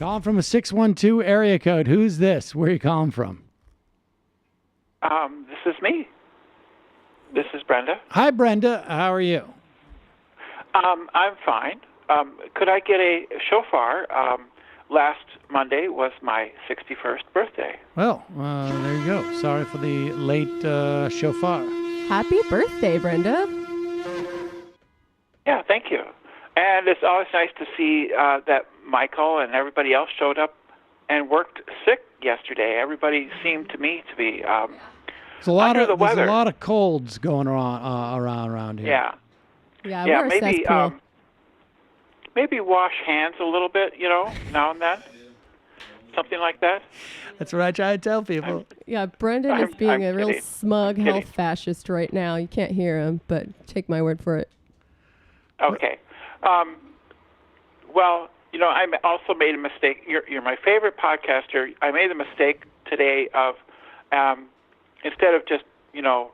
Calling from a 612 area code. Who's this? Where are you calling from? This is me. This is Brenda. Hi, Brenda. How are you? I'm fine. Could I get a shofar? Last Monday was my 61st birthday. Well, there you go. Sorry for the late shofar. Happy birthday, Brenda. Yeah, thank you. And it's always nice to see that Michael and everybody else showed up and worked sick yesterday. Everybody seemed to me to be there's a lot of colds going around here. Yeah. Yeah, we're a cesspool. Maybe wash hands a little bit, now and then. Something like that. That's what I try to tell people. Yeah, Brendan is being a real smug health fascist right now. You can't hear him, but take my word for it. Okay. Well, I also made a mistake. You're my favorite podcaster. I made the mistake today of instead of just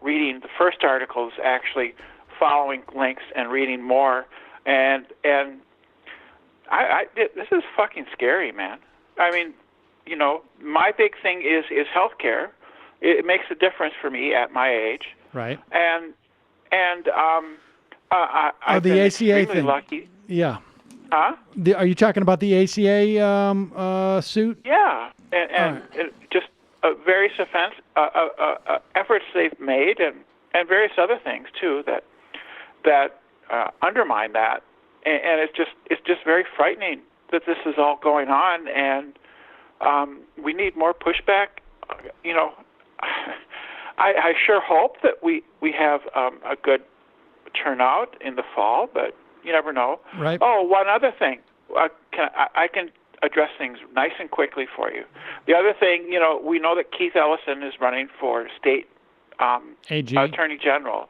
reading the first articles, actually following links and reading more. And this is fucking scary, man. I mean, my big thing is healthcare. It makes a difference for me at my age. Right. And I've the been ACA extremely thing. lucky. Yeah. Huh? Are you talking about the ACA suit? Yeah, and just various efforts they've made, and various other things too that undermine that, and it's just very frightening that this is all going on, and we need more pushback. I sure hope that we have a good turnout in the fall, but you never know. Right. Oh, one other thing. I can address things nice and quickly for you. The other thing, we know that Keith Ellison is running for state AG. Attorney General.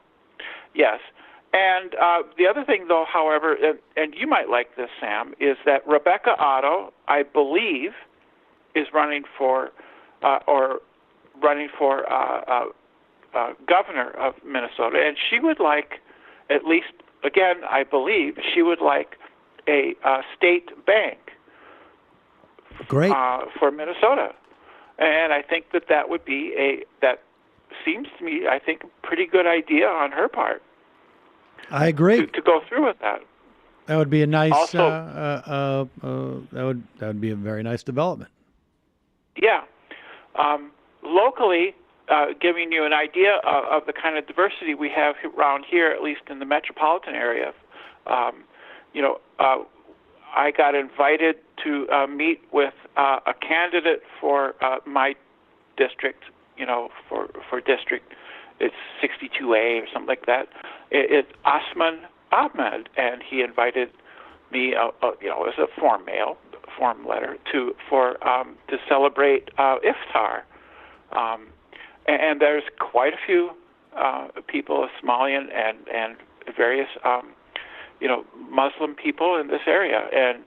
Yes. And the other thing, though, however, and you might like this, Sam, is that Rebecca Otto, I believe, is running for governor of Minnesota, and she would like, at least, again, I believe, she would like a state bank. Great. For Minnesota. And I think that would be that seems to me, I think, a pretty good idea on her part. I agree. To go through with that. That would be a nice, also, that would be a very nice development. Yeah. Locally, giving you an idea of the kind of diversity we have around here, at least in the metropolitan area, I got invited to meet with a candidate for my district, for district, it's 62A or something like that. It's Osman Ahmed, and he invited me, as a form letter to celebrate Iftar. And there's quite a few people, Somalian and various Muslim people in this area, and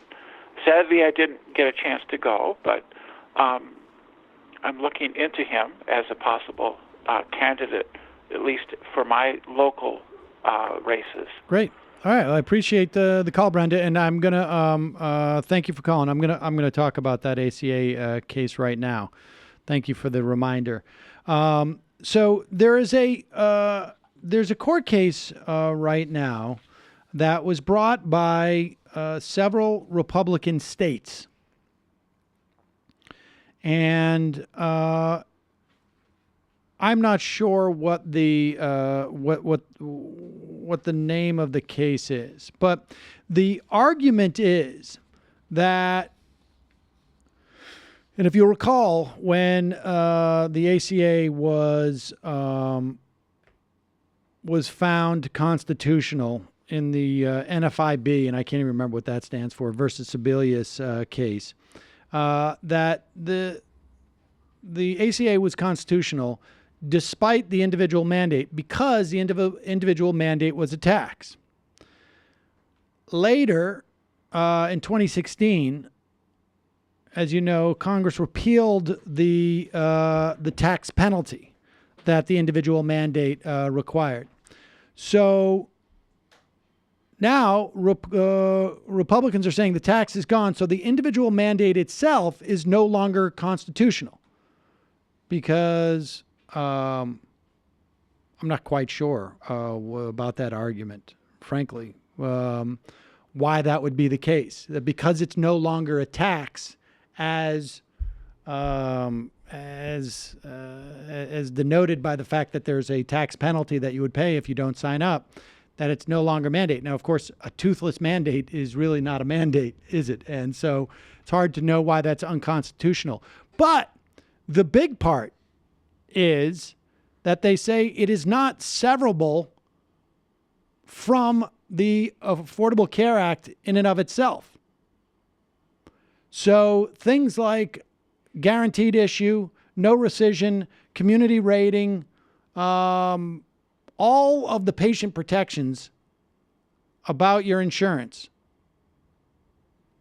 sadly I didn't get a chance to go, but I'm looking into him as a possible candidate, at least for my local races. Great. All right. Well, I appreciate the call, Brenda, and I'm gonna thank you for calling. I'm gonna talk about that ACA case right now. Thank you for the reminder. So there's a court case right now that was brought by several Republican states, and I'm not sure what the what the name of the case is, but the argument is that, and if you recall, when the ACA was found constitutional in the NFIB, and I can't even remember what that stands for, versus Sebelius case, that the ACA was constitutional despite the individual mandate, because the individual mandate was a tax. Later, in 2016, as you know, Congress repealed the tax penalty that the individual mandate required. So now Republicans are saying the tax is gone, so the individual mandate itself is no longer constitutional, because I'm not quite sure about that argument, frankly, why that would be the case. That because it's no longer a tax, as denoted by the fact that there's a tax penalty that you would pay if you don't sign up, that it's no longer mandate. Now, of course, a toothless mandate is really not a mandate, is it? And so it's hard to know why that's unconstitutional. But the big part is that they say it is not severable from the Affordable Care Act in and of itself. So things like guaranteed issue, no rescission, community rating, all of the patient protections about your insurance,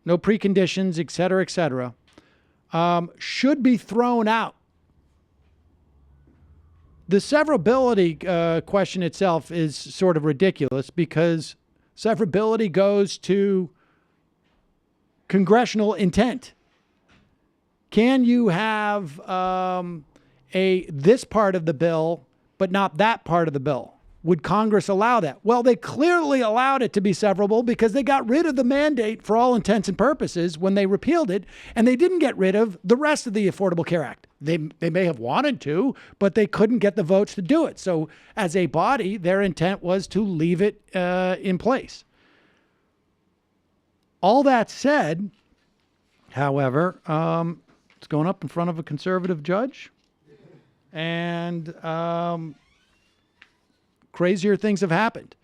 no preconditions, et cetera, should be thrown out. The severability question itself is sort of ridiculous, because severability goes to congressional intent. Can you have this part of the bill, but not that part of the bill? Would Congress allow that? Well, they clearly allowed it to be severable because they got rid of the mandate for all intents and purposes when they repealed it, and they didn't get rid of the rest of the Affordable Care Act. They may have wanted to, but they couldn't get the votes to do it. So as a body, their intent was to leave it in place. All that said, however, it's going up in front of a conservative judge, and crazier things have happened.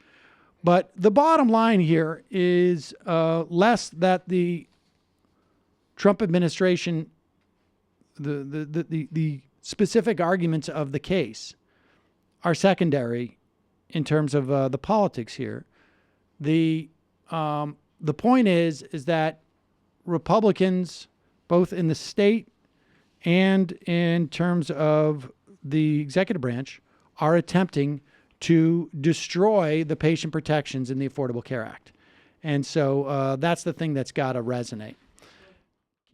But the bottom line here is less that the Trump administration, the specific arguments of the case are secondary in terms of the politics here. The point is that Republicans, both in the state and in terms of the executive branch, are attempting to destroy the patient protections in the Affordable Care Act. And so that's the thing that's got to resonate.